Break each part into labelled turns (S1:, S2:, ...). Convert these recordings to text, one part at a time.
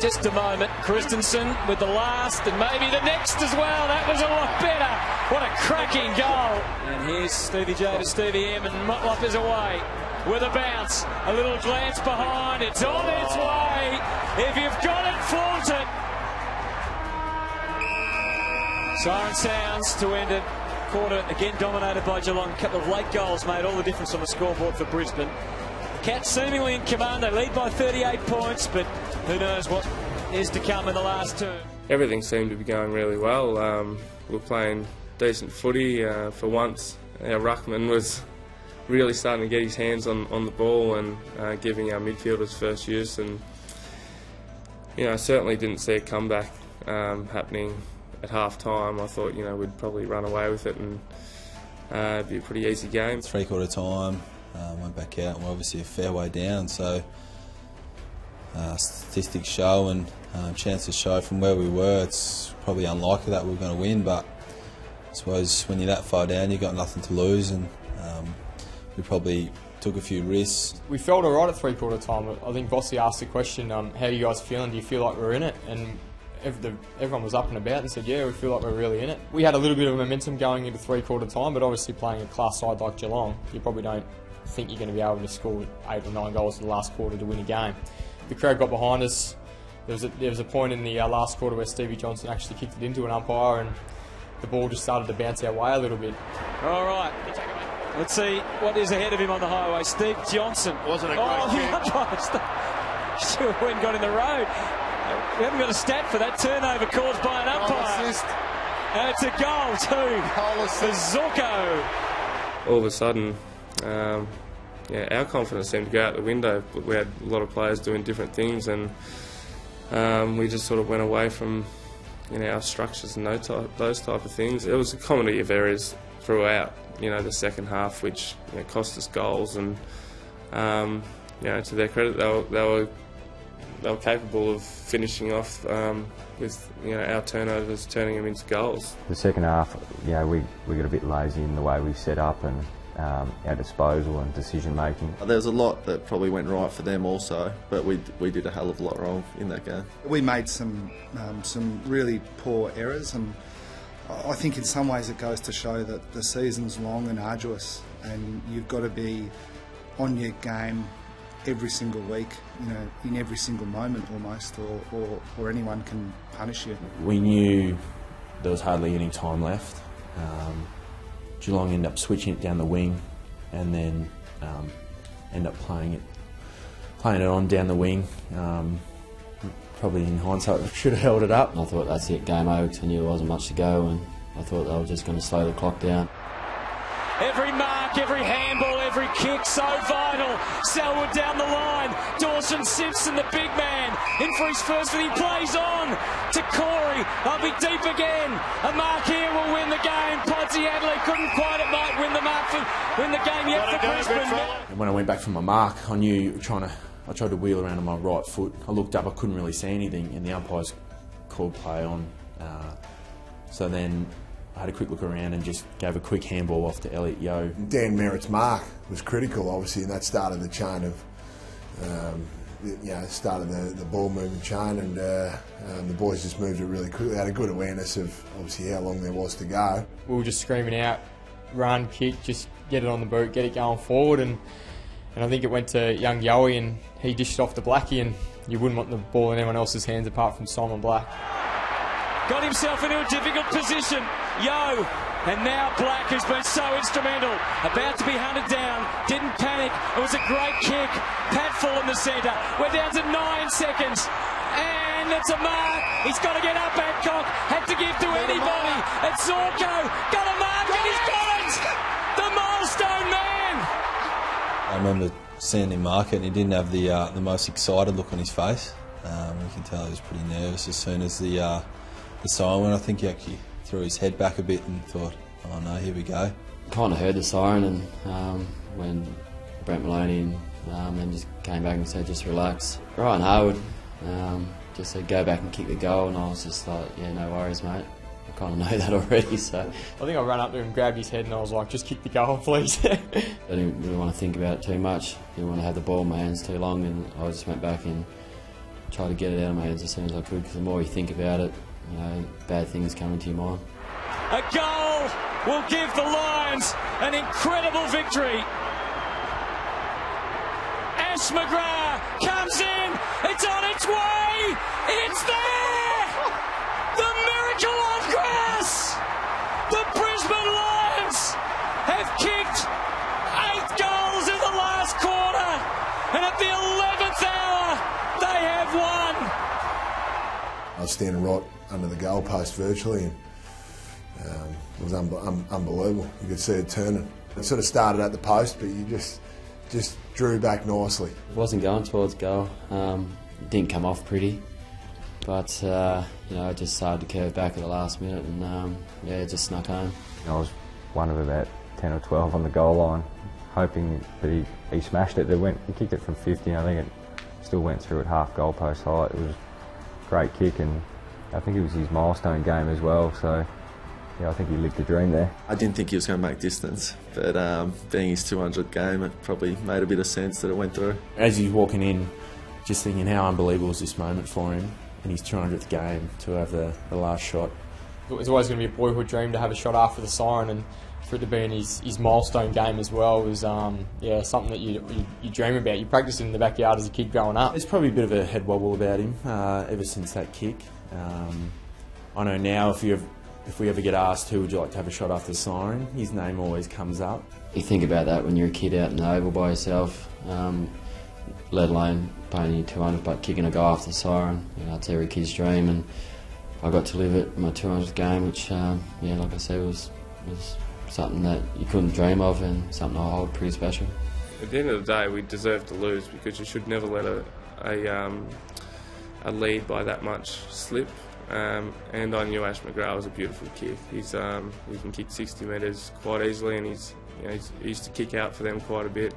S1: just a moment. Christensen with the last and maybe the next as well. That was a lot better. What a cracking goal. And here's Stevie J to Stevie M, and Motlop is away with a bounce. A little glance behind. It's on its way. If you've got it, flaunt it. Siren sounds to end it. Quarter again dominated by Geelong. A couple of late goals made all the difference on the scoreboard for Brisbane. The Cats seemingly in command. They lead by 38 points, but who knows what is to come in the last term.
S2: Everything seemed to be going really well. We were playing decent footy for once. Our ruckman was really starting to get his hands on the ball and giving our midfielders first use. And I certainly didn't see a comeback happening at half time. I thought we'd probably run away with it and it'd be a pretty easy game.
S3: Three-quarter time, went back out and we're obviously a fair way down, so statistics show and chances show from where we were it's probably unlikely that we were going to win, but I suppose when you're that far down you've got nothing to lose, and we probably took a few risks.
S4: We felt alright at three-quarter time. I think Vossi asked the question, how are you guys feeling? Do you feel like we're in it? And everyone was up and about and said, yeah, we feel like we're really in it. We had a little bit of momentum going into three-quarter time, but obviously playing a class side like Geelong, you probably don't think you're going to be able to score 8 or 9 goals in the last quarter to win a game. The crowd got behind us. There was a point in the last quarter where Stevie Johnson actually kicked it into an umpire and the ball just started to bounce our way a little bit.
S1: All right, let's see what is ahead of him on the highway. Steve Johnson.
S5: Wasn't a great kick.
S1: The umpire sure went got in the road. We haven't got a stat for that turnover caused by an umpire. And it's a goal too for Zorko.
S2: All of a sudden, our confidence seemed to go out the window. We had a lot of players doing different things, and we just sort of went away from our structures and those type of things. It was a comedy of errors throughout, the second half, which cost us goals. And to their credit, they were capable of finishing off with our turnovers turning them into goals.
S6: The second half, we got a bit lazy in the way we set up and our disposal and decision making.
S7: There was a lot that probably went right for them also, but we did a hell of a lot wrong in that game.
S8: We made some really poor errors, and I think in some ways it goes to show that the season's long and arduous, and you've got to be on your game every single week, in every single moment almost, or anyone can punish you.
S9: We knew there was hardly any time left. Geelong ended up switching it down the wing, and then end up playing it on down the wing. Probably in hindsight, we should have held it up.
S10: I thought that's it, game over, because I knew there wasn't much to go, and I thought they were just going to slow the clock down.
S1: Every mark, every handball, every kick, so vital. Selwood down the line. Dawson Simpson, the big man, in for his first, and he plays on to Corey. They'll be deep again. A mark here will win the game. Podsy Adley couldn't quite, it might win the mark win the game yet for Brisbane.
S9: And when I went back from my mark, I knew I tried to wheel around on my right foot. I looked up, I couldn't really see anything, and the umpires called play on. So then I had a quick look around and just gave a quick handball off to Elliot Yeo.
S5: Dan Merritt's mark was critical, obviously, and that started the chain of, started the ball moving chain, and the boys just moved it really quickly. They had a good awareness of, obviously, how long there was to go.
S4: We were just screaming out, run, kick, just get it on the boot, get it going forward, and I think it went to young Yowie, and he dished off to Blackie, and you wouldn't want the ball in anyone else's hands apart from Simon Black.
S1: Got himself into a difficult position. Yo, and now Black, who's been so instrumental, about to be hunted down, didn't panic. It was a great kick. Pat Full in the centre. We're down to 9 seconds. And it's a mark. He's got to get up, Adcock. Had to give to anybody. It's Zorko. Got a mark, and he's got it! The milestone man!
S3: I remember seeing him mark it, and he didn't have the most excited look on his face. You can tell he was pretty nervous as soon as the siren went. I think he actually threw his head back a bit and thought, oh no, here we go.
S10: Kind of heard the siren, and when Brent Maloney then just came back and said, just relax. Ryan Harwood just said, go back and kick the goal, and I was just like, yeah, no worries, mate. I kind of know that already, so.
S4: I think I ran up to him, grabbed his head, and I was like, just kick the goal, please.
S10: I didn't really want to think about it too much. Didn't want to have the ball in my hands too long, and I just went back and try to get it out of my head as soon as I could, because the more you think about it, you know, bad things come into your mind.
S1: A goal will give the Lions an incredible victory. McGrath comes in, it's on its way, it's there! The miracle on grass! The Brisbane Lions have kicked 8 goals in the last quarter, and at the 11th hour, they have won!
S5: I was standing right under the goal post virtually, and it was unbelievable. You could see it turning. It sort of started at the post, but you just drew back nicely.
S10: It wasn't going towards goal. It didn't come off pretty, but you know, I just started to curve back at the last minute, and yeah, it just snuck home.
S6: I was one of about 10 or 12 on the goal line, hoping that he smashed it. He kicked it from 50, and I think it still went through at half goal post height. It was a great kick, and I think it was his milestone game as well. So. Yeah, I think he lived the dream there.
S7: I didn't think he was going to make distance, but being his 200th game, it probably made a bit of sense that it went through.
S9: As he's walking in, just thinking how unbelievable was this moment for him in his 200th game to have the last shot.
S4: It's always going to be a boyhood dream to have a shot after the siren, and for it to be in his milestone game as well was yeah, something that you dream about. You practice it in the backyard as a kid growing up.
S9: There's probably a bit of a head wobble about him ever since that kick. I know now if we ever get asked who would you like to have a shot after the siren, his name always comes up.
S10: You think about that when you're a kid out in the oval by yourself, let alone playing your 200, but kicking a goal after the siren. You know, it's every kid's dream, and I got to live it in my 200th game, which, yeah, like I said, was something that you couldn't dream of, and something I hold pretty special.
S2: At the end of the day, we deserve to lose, because you should never let a lead by that much slip. And I knew McGrath was a beautiful kick. He can kick 60 metres quite easily, and he used to kick out for them quite a bit.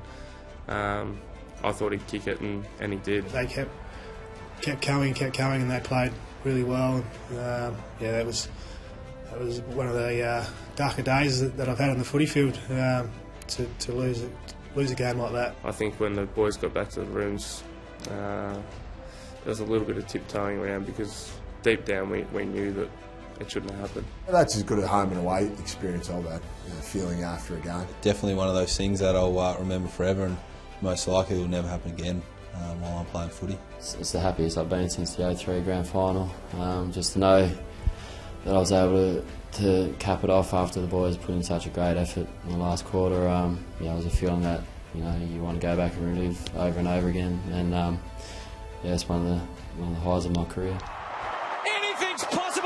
S2: I thought he'd kick it, and he did.
S11: They kept coming, and they played really well. Yeah, that was one of the darker days that I've had on the footy field. To lose a game like that.
S2: I think when the boys got back to the rooms, there was a little bit of tiptoeing around, because deep down we knew that it shouldn't have happened.
S5: That's as good a home and away experience I've had, feeling after a game.
S3: Definitely one of those things that I'll remember forever, and most likely will never happen again while I'm playing footy.
S10: It's the happiest I've been since the 03 grand final. Just to know that I was able to cap it off after the boys put in such a great effort in the last quarter. Yeah, it was a feeling that you want to go back and relive over and over again, and yeah, it's one of the highs of my career.
S1: Anything's possible.